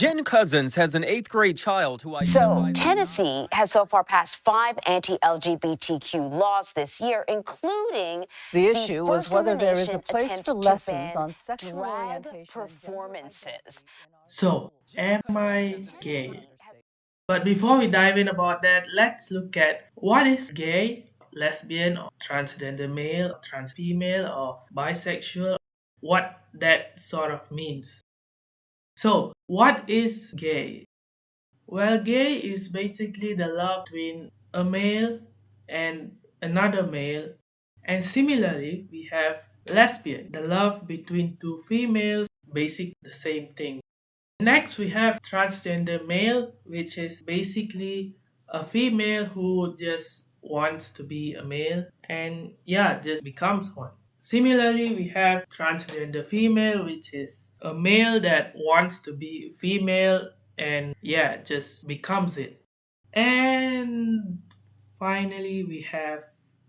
Jen Cousins has an 8th grade child who So, Tennessee has so far passed 5 anti-LGBTQ laws this year, including The issue was whether there is a nation place for attempt to lessons ban on sexual drag orientation and gender performances. So, am I gay? But before we dive in about that, let's look at what is gay, lesbian, or transgender male, trans female, or bisexual, what that sort of means. So, what is gay? Well, gay is basically the love between a male and another male. And similarly, we have lesbian, the love between two females, basically the same thing. Next, we have transgender male, which is basically a female who just wants to be a male and just becomes one. Similarly, we have transgender female, which is a male that wants to be female and just becomes it. And finally, we have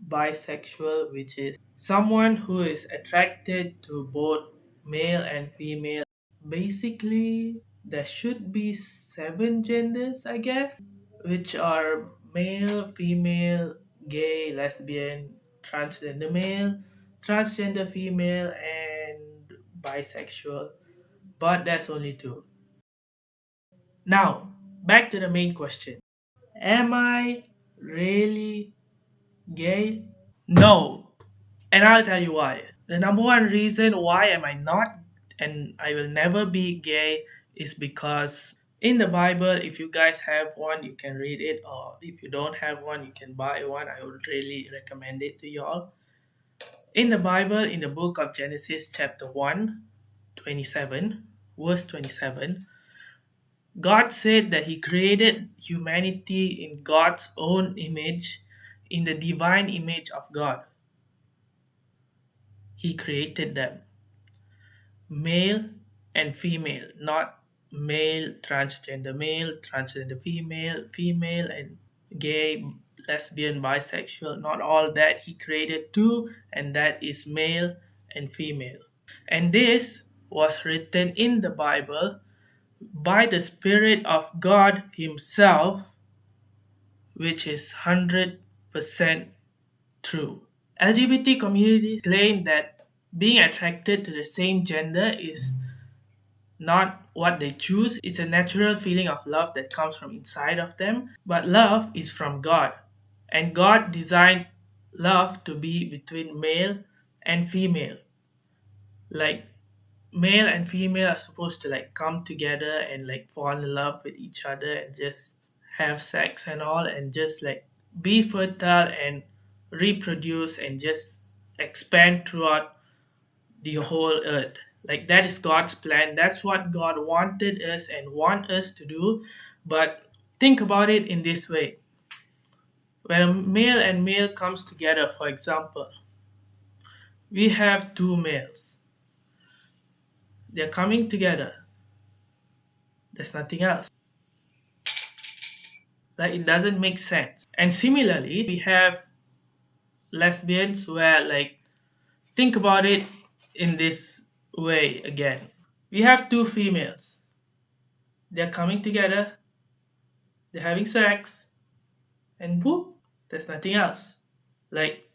bisexual, which is someone who is attracted to both male and female. Basically, there should be 7 genders, I guess, which are male, female, gay, lesbian, transgender male, transgender female, and bisexual. But that's only 2. Now, back to the main question. Am I really gay? No. And I'll tell you why. The number one reason why am I not and I will never be gay is because in the Bible, if you guys have one, you can read it, or if you don't have one, you can buy one. I would really recommend it to you all. In the Bible, in the book of Genesis, chapter 1, 27, verse 27, God said that He created humanity in God's own image, in the divine image of God. He created them, male and female, not male, transgender female, female and gay, lesbian, bisexual, not all that. He created 2, and that is male and female. And this was written in the Bible by the Spirit of God Himself, which is 100% true. LGBT communities claim that being attracted to the same gender is not what they choose. It's a natural feeling of love that comes from inside of them. But love is from God. And God designed love to be between male and female. Like male and female are supposed to like come together and like fall in love with each other and just have sex and all and just like be fertile and reproduce and just expand throughout the whole earth. Like that is God's plan. That's what God wanted us and want us to do. But think about it in this way. When a male and male comes together, for example, we have 2 males. They're coming together. There's nothing else. Like it doesn't make sense. And similarly, we have lesbians where like think about it in this way again. We have 2 females. They're coming together, they're having sex, and whoop, there's nothing else. Like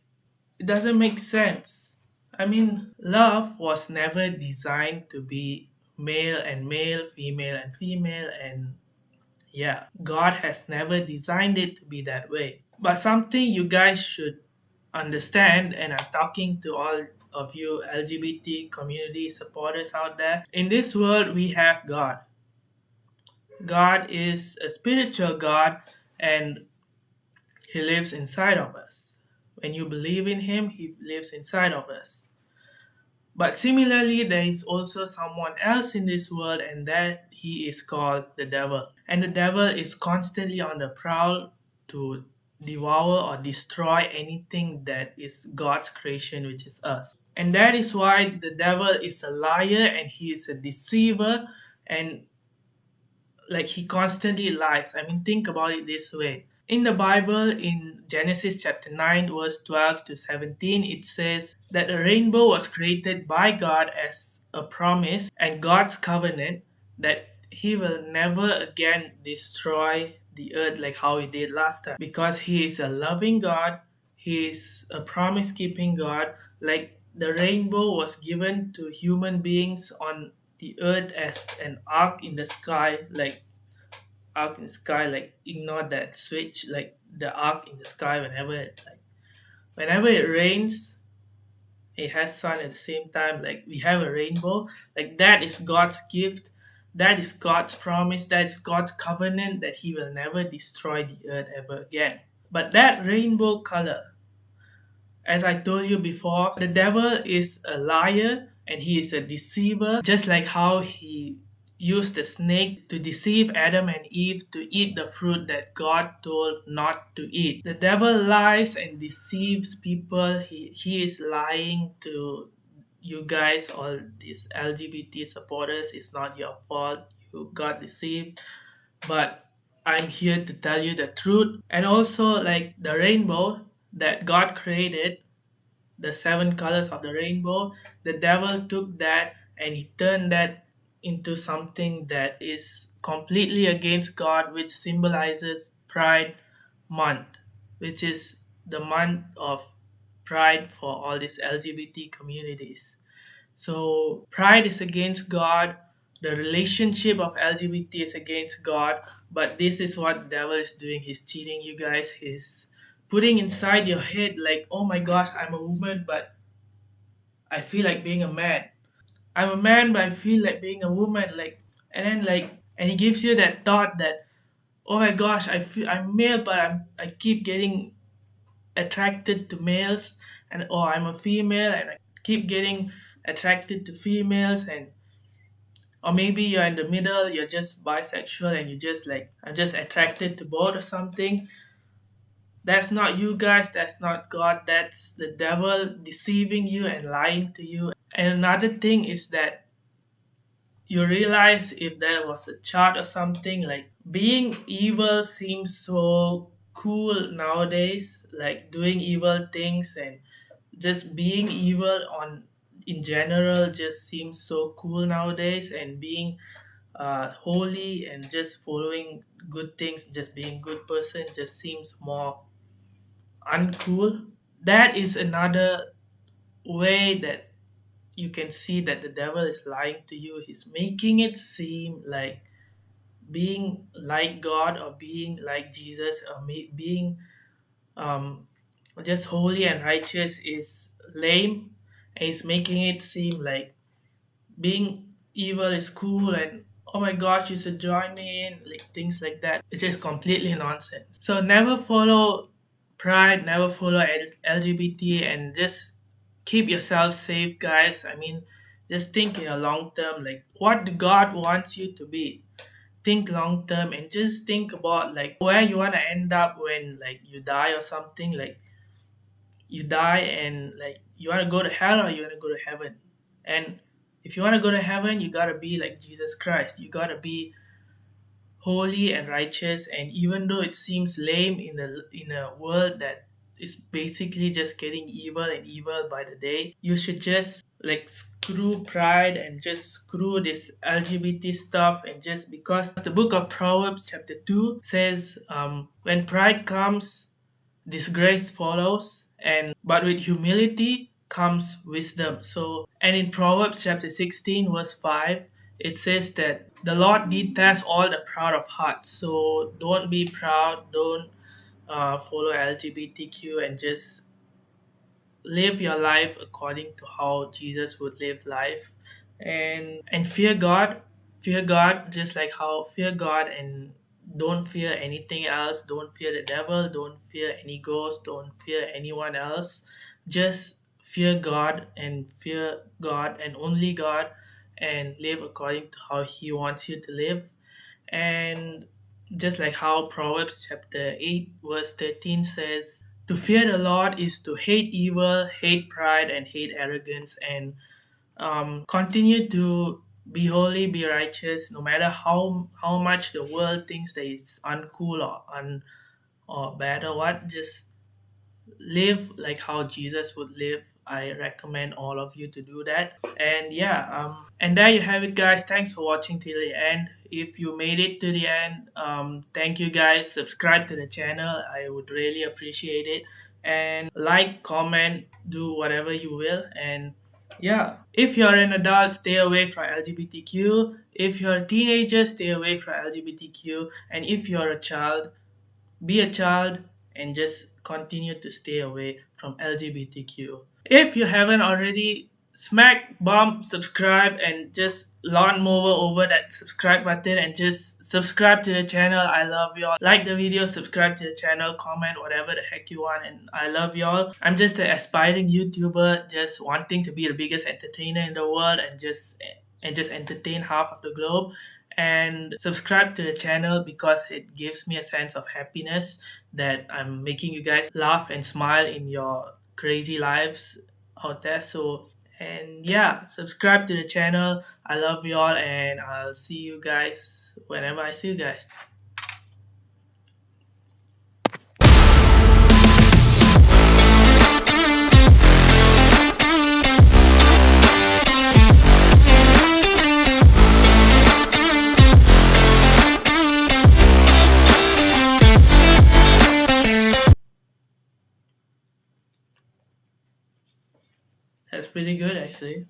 it doesn't make sense. I mean, love was never designed to be male and male, female and female, and God has never designed it to be that way. But something you guys should understand, and I'm talking to all of you LGBT community supporters out there. In this world, we have God. God is a spiritual God, and He lives inside of us. When you believe in Him, He lives inside of us. But similarly, there is also someone else in this world, and that he is called the devil. And the devil is constantly on the prowl to devour or destroy anything that is God's creation, which is us. And that is why the devil is a liar and he is a deceiver, and like he constantly lies. I mean, think about it this way. In the Bible, in Genesis chapter 9, verse 12 to 17, it says that a rainbow was created by God as a promise and God's covenant that he will never again destroy the earth like how he did last time, because he is a loving God, he is a promise keeping God. Like the rainbow was given to human beings on the earth as an arc in the sky, like arc in the sky, like ignore that switch, like the arc in the sky whenever it rains, it has sun at the same time, like we have a rainbow. Like that is God's gift, that is God's promise, that is God's covenant, that he will never destroy the earth ever again. But that rainbow color, as I told you before, the devil is a liar and he is a deceiver, just like how he used the snake to deceive Adam and Eve to eat the fruit that God told not to eat. The devil lies and deceives people. He is lying to you guys, all these LGBT supporters. It's not your fault. You got deceived. But I'm here to tell you the truth. And also, like the rainbow that God created, the seven colors of the rainbow, the devil took that and he turned that into something that is completely against God, which symbolizes Pride Month, which is the month of pride for all these LGBT communities. So pride is against God, the relationship of LGBT is against God, but this is what the devil is doing. He's cheating you guys. He's putting inside your head like, oh my gosh, I'm a woman, but I feel like being a man. I'm a man, but I feel like being a woman. Like, and then and he gives you that thought that, oh my gosh, I feel I'm male, but I keep getting attracted to males, and or I'm a female and I keep getting attracted to females, and or maybe you're in the middle, you're just bisexual and you just like, I'm just attracted to both or something. That's not you guys, that's not God, that's the devil deceiving you and lying to you. And another thing is that you realize if there was a chart or something, like being evil seems so cool nowadays, like doing evil things and just being evil on in general just seems so cool nowadays, and being holy and just following good things, just being good person just seems more uncool. That is another way that you can see that the devil is lying to you. He's making it seem like being like God or being like Jesus or being um, just holy and righteous is lame, and he's making it seem like being evil is cool and oh my gosh, you should join me in, like things like that. It's just completely nonsense. So never follow pride, never follow LGBT, and just keep yourself safe, guys. I mean, just think in a long term, like what God wants you to be. Think long term and just think about like where you want to end up when like you die or something. Like you die and like you want to go to hell or you want to go to heaven. And if you want to go to heaven, you got to be like Jesus Christ. You got to be holy and righteous, and even though it seems lame in a world that is basically just getting evil and evil by the day, you should just like screw pride and just screw this LGBT stuff. And just because the book of Proverbs chapter 2 says, when pride comes, disgrace follows, and but with humility comes wisdom. So, and in Proverbs chapter 16 verse 5, it says that the Lord detests all the proud of heart. So don't be proud, don't follow LGBTQ, and just live your life according to how Jesus would live life. And fear God just like how fear God, and don't fear anything else. Don't fear the devil, don't fear any ghost, don't fear anyone else. Just fear God and only God, and live according to how he wants you to live. And just like how Proverbs chapter 8 verse 13 says, to fear the Lord is to hate evil, hate pride, and hate arrogance, and continue to be holy, be righteous, no matter how much the world thinks that it's uncool or bad or what. Just live like how Jesus would live, I recommend all of you to do that. And yeah, and there you have it, guys. Thanks for watching till the end. If you made it to the end, thank you, guys. Subscribe to the channel. I would really appreciate it. And like, comment, do whatever you will. And yeah, if you're an adult, stay away from LGBTQ. If you're a teenager, stay away from LGBTQ. And if you're a child, be a child and just continue to stay away from LGBTQ. If you haven't already, smack, bump, subscribe, and just lawnmower over that subscribe button and just subscribe to the channel. I love y'all. Like the video, subscribe to the channel, comment whatever the heck you want, and I love y'all. I'm just an aspiring YouTuber, just wanting to be the biggest entertainer in the world and just entertain half of the globe. And subscribe to the channel because it gives me a sense of happiness that I'm making you guys laugh and smile in your crazy lives out there. So, and yeah, subscribe to the channel. I love you all, and I'll see you guys whenever I see you guys. That's pretty good, actually.